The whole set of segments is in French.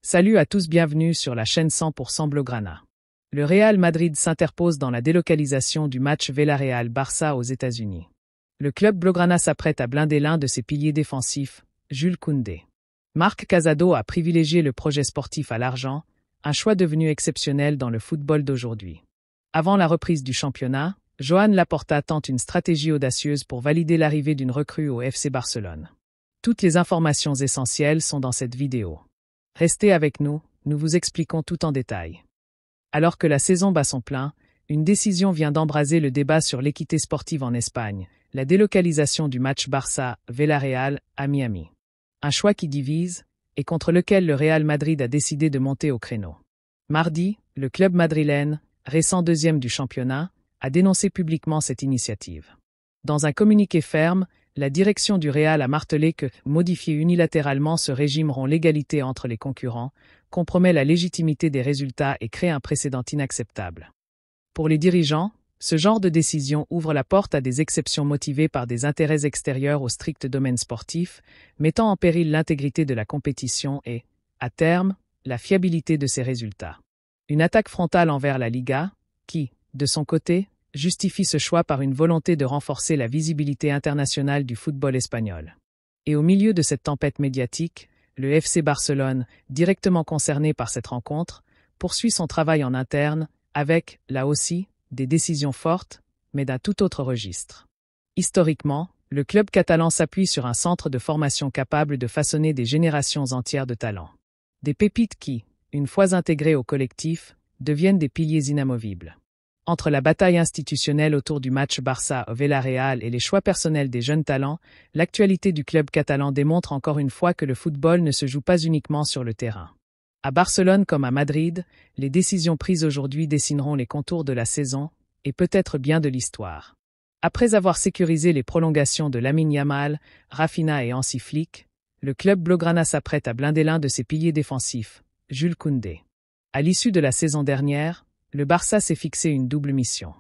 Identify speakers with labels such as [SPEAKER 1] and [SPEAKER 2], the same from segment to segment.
[SPEAKER 1] Salut à tous, bienvenue sur la chaîne 100% Blaugrana. Le Real Madrid s'interpose dans la délocalisation du match Villarreal-Barça aux États-Unis. Le club Blaugrana s'apprête à blinder l'un de ses piliers défensifs, Jules Koundé. Marc Casado a privilégié le projet sportif à l'argent, un choix devenu exceptionnel dans le football d'aujourd'hui. Avant la reprise du championnat, Joan Laporta tente une stratégie audacieuse pour valider l'arrivée d'une recrue au FC Barcelone. Toutes les informations essentielles sont dans cette vidéo. Restez avec nous, nous vous expliquons tout en détail. Alors que la saison bat son plein, une décision vient d'embraser le débat sur l'équité sportive en Espagne, la délocalisation du match Barça-Villarreal à Miami. Un choix qui divise, et contre lequel le Real Madrid a décidé de monter au créneau. Mardi, le club madrilène, récent deuxième du championnat, a dénoncé publiquement cette initiative. Dans un communiqué ferme, la direction du Real a martelé que modifier unilatéralement ce régime rompt l'égalité entre les concurrents, compromet la légitimité des résultats et crée un précédent inacceptable. Pour les dirigeants, ce genre de décision ouvre la porte à des exceptions motivées par des intérêts extérieurs au strict domaine sportif, mettant en péril l'intégrité de la compétition et, à terme, la fiabilité de ses résultats. Une attaque frontale envers la Liga, qui, de son côté, justifie ce choix par une volonté de renforcer la visibilité internationale du football espagnol. Et au milieu de cette tempête médiatique, le FC Barcelone, directement concerné par cette rencontre, poursuit son travail en interne, avec, là aussi, des décisions fortes, mais d'un tout autre registre. Historiquement, le club catalan s'appuie sur un centre de formation capable de façonner des générations entières de talents. Des pépites qui, une fois intégrées au collectif, deviennent des piliers inamovibles. Entre la bataille institutionnelle autour du match Barça-Villarreal et les choix personnels des jeunes talents, l'actualité du club catalan démontre encore une fois que le football ne se joue pas uniquement sur le terrain. À Barcelone comme à Madrid, les décisions prises aujourd'hui dessineront les contours de la saison, et peut-être bien de l'histoire. Après avoir sécurisé les prolongations de Lamine Yamal, Rafinha et Hansi Flick, le club Blaugrana s'apprête à blinder l'un de ses piliers défensifs, Jules Koundé. À l'issue de la saison dernière, le Barça s'est fixé une double mission.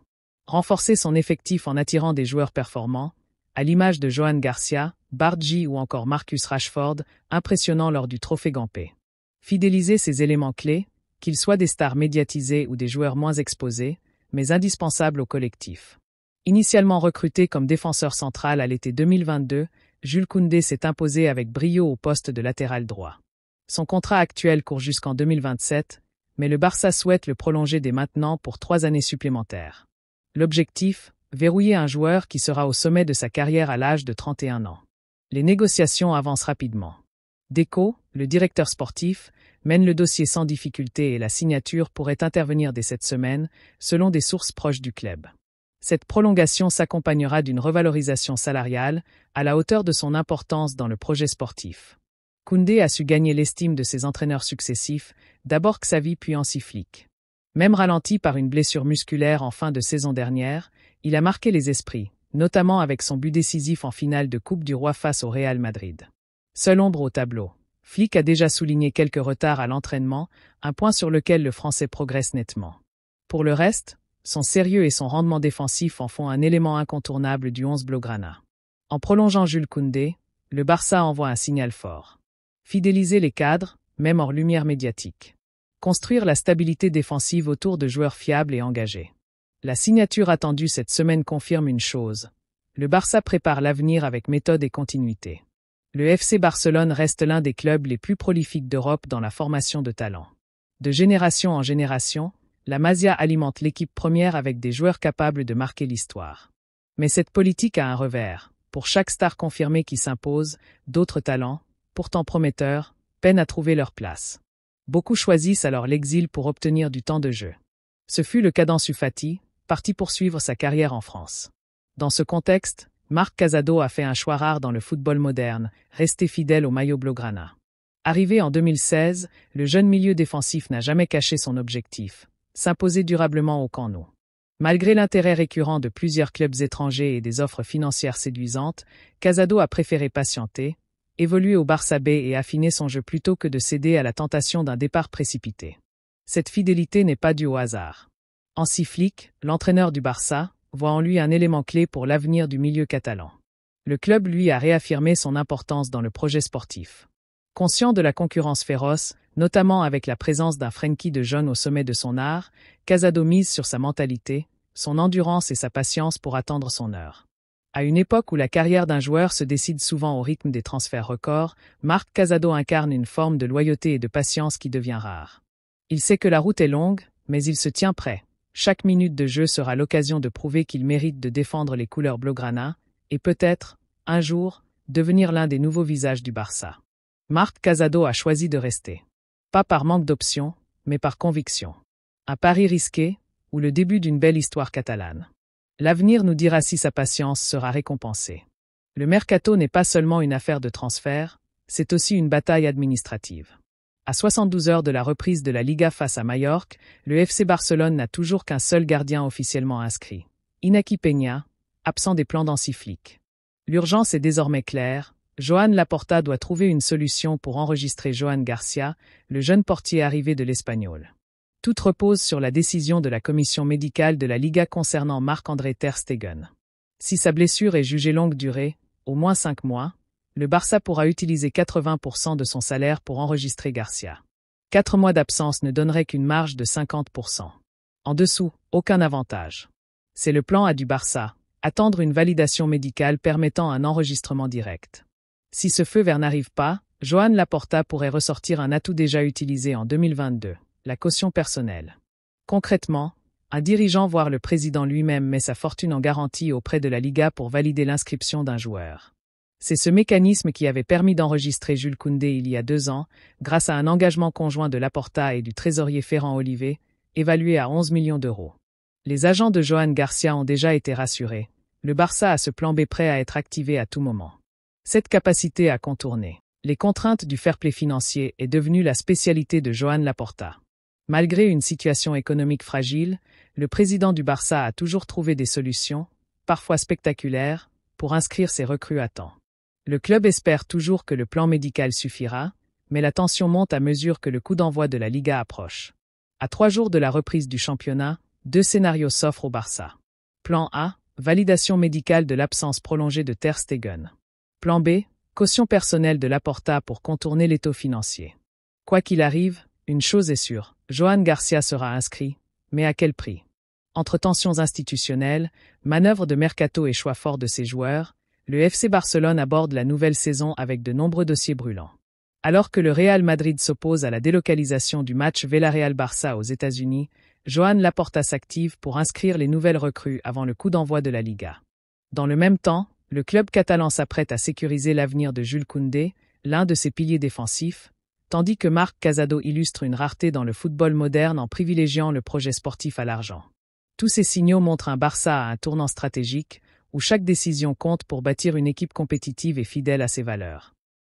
[SPEAKER 1] Renforcer son effectif en attirant des joueurs performants, à l'image de Johan Garcia, Bargi ou encore Marcus Rashford, impressionnants lors du Trophée Gampé. Fidéliser ces éléments clés, qu'ils soient des stars médiatisées ou des joueurs moins exposés, mais indispensables au collectif. Initialement recruté comme défenseur central à l'été 2022, Jules Koundé s'est imposé avec brio au poste de latéral droit. Son contrat actuel court jusqu'en 2027, mais le Barça souhaite le prolonger dès maintenant pour 3 années supplémentaires. L'objectif, verrouiller un joueur qui sera au sommet de sa carrière à l'âge de 31 ans. Les négociations avancent rapidement. Deco, le directeur sportif, mène le dossier sans difficulté et la signature pourrait intervenir dès cette semaine, selon des sources proches du club. Cette prolongation s'accompagnera d'une revalorisation salariale, à la hauteur de son importance dans le projet sportif. Koundé a su gagner l'estime de ses entraîneurs successifs, d'abord Xavi puis Hansi Flick. Même ralenti par une blessure musculaire en fin de saison dernière, il a marqué les esprits, notamment avec son but décisif en finale de Coupe du Roi face au Real Madrid. Seule ombre au tableau. Flick a déjà souligné quelques retards à l'entraînement, un point sur lequel le Français progresse nettement. Pour le reste, son sérieux et son rendement défensif en font un élément incontournable du 11 Blaugrana. En prolongeant Jules Koundé, le Barça envoie un signal fort. Fidéliser les cadres, même hors lumière médiatique. Construire la stabilité défensive autour de joueurs fiables et engagés. La signature attendue cette semaine confirme une chose. Le Barça prépare l'avenir avec méthode et continuité. Le FC Barcelone reste l'un des clubs les plus prolifiques d'Europe dans la formation de talents. De génération en génération, la Masia alimente l'équipe première avec des joueurs capables de marquer l'histoire. Mais cette politique a un revers. Pour chaque star confirmée qui s'impose, d'autres talents, pourtant prometteurs, peinent à trouver leur place. Beaucoup choisissent alors l'exil pour obtenir du temps de jeu. Ce fut le cas d'Ansu Fati, parti poursuivre sa carrière en France. Dans ce contexte, Marc Casado a fait un choix rare dans le football moderne, rester fidèle au maillot Blaugrana. Arrivé en 2016, le jeune milieu défensif n'a jamais caché son objectif, s'imposer durablement au Camp Nou. Malgré l'intérêt récurrent de plusieurs clubs étrangers et des offres financières séduisantes, Casado a préféré patienter, évoluer au Barça B et affiner son jeu plutôt que de céder à la tentation d'un départ précipité. Cette fidélité n'est pas due au hasard. Hansi Flick, l'entraîneur du Barça, voit en lui un élément clé pour l'avenir du milieu catalan. Le club, lui, a réaffirmé son importance dans le projet sportif. Conscient de la concurrence féroce, notamment avec la présence d'un Frenkie de Jong au sommet de son art. Casado mise sur sa mentalité, son endurance et sa patience pour attendre son heure. À une époque où la carrière d'un joueur se décide souvent au rythme des transferts records, Marc Casado incarne une forme de loyauté et de patience qui devient rare. Il sait que la route est longue, mais il se tient prêt. Chaque minute de jeu sera l'occasion de prouver qu'il mérite de défendre les couleurs blaugrana et peut-être, un jour, devenir l'un des nouveaux visages du Barça. Marc Casado a choisi de rester. Pas par manque d'options, mais par conviction. Un pari risqué, ou le début d'une belle histoire catalane. L'avenir nous dira si sa patience sera récompensée. Le mercato n'est pas seulement une affaire de transfert, c'est aussi une bataille administrative. À 72 heures de la reprise de la Liga face à Majorque, le FC Barcelone n'a toujours qu'un seul gardien officiellement inscrit. Iñaki Peña, absent des plans d'Hansi. L'urgence est désormais claire. Joan Laporta doit trouver une solution pour enregistrer Joan Garcia, le jeune portier arrivé de l'Espagnol. Tout repose sur la décision de la commission médicale de la Liga concernant Marc-André ter Stegen. Si sa blessure est jugée longue durée, au moins 5 mois, le Barça pourra utiliser 80% de son salaire pour enregistrer Garcia. 4 mois d'absence ne donneraient qu'une marge de 50%. En dessous, aucun avantage. C'est le plan A du Barça, attendre une validation médicale permettant un enregistrement direct. Si ce feu vert n'arrive pas, Joan Laporta pourrait ressortir un atout déjà utilisé en 2022, la caution personnelle. Concrètement, un dirigeant voire le président lui-même met sa fortune en garantie auprès de la Liga pour valider l'inscription d'un joueur. C'est ce mécanisme qui avait permis d'enregistrer Jules Koundé il y a 2 ans, grâce à un engagement conjoint de Laporta et du trésorier Ferran Olivé, évalué à 11 millions d'euros. Les agents de Joan Garcia ont déjà été rassurés. Le Barça a ce plan B prêt à être activé à tout moment. Cette capacité à contourner les contraintes du fair-play financier est devenue la spécialité de Joan Laporta. Malgré une situation économique fragile, le président du Barça a toujours trouvé des solutions, parfois spectaculaires, pour inscrire ses recrues à temps. Le club espère toujours que le plan médical suffira, mais la tension monte à mesure que le coup d'envoi de la Liga approche. À 3 jours de la reprise du championnat, 2 scénarios s'offrent au Barça. Plan A, validation médicale de l'absence prolongée de ter Stegen. Plan B, caution personnelle de Laporta pour contourner l'étau financier. Quoi qu'il arrive, une chose est sûre, Joan Garcia sera inscrit, mais à quel prix? Entre tensions institutionnelles, manœuvres de mercato et choix forts de ses joueurs, le FC Barcelone aborde la nouvelle saison avec de nombreux dossiers brûlants. Alors que le Real Madrid s'oppose à la délocalisation du match Villarreal-Barça aux États-Unis, Joan Laporta s'active pour inscrire les nouvelles recrues avant le coup d'envoi de la Liga. Dans le même temps, le club catalan s'apprête à sécuriser l'avenir de Jules Koundé, l'un de ses piliers défensifs, tandis que Marc Casado illustre une rareté dans le football moderne en privilégiant le projet sportif à l'argent. Tous ces signaux montrent un Barça à un tournant stratégique, où chaque décision compte pour bâtir une équipe compétitive et fidèle à ses valeurs.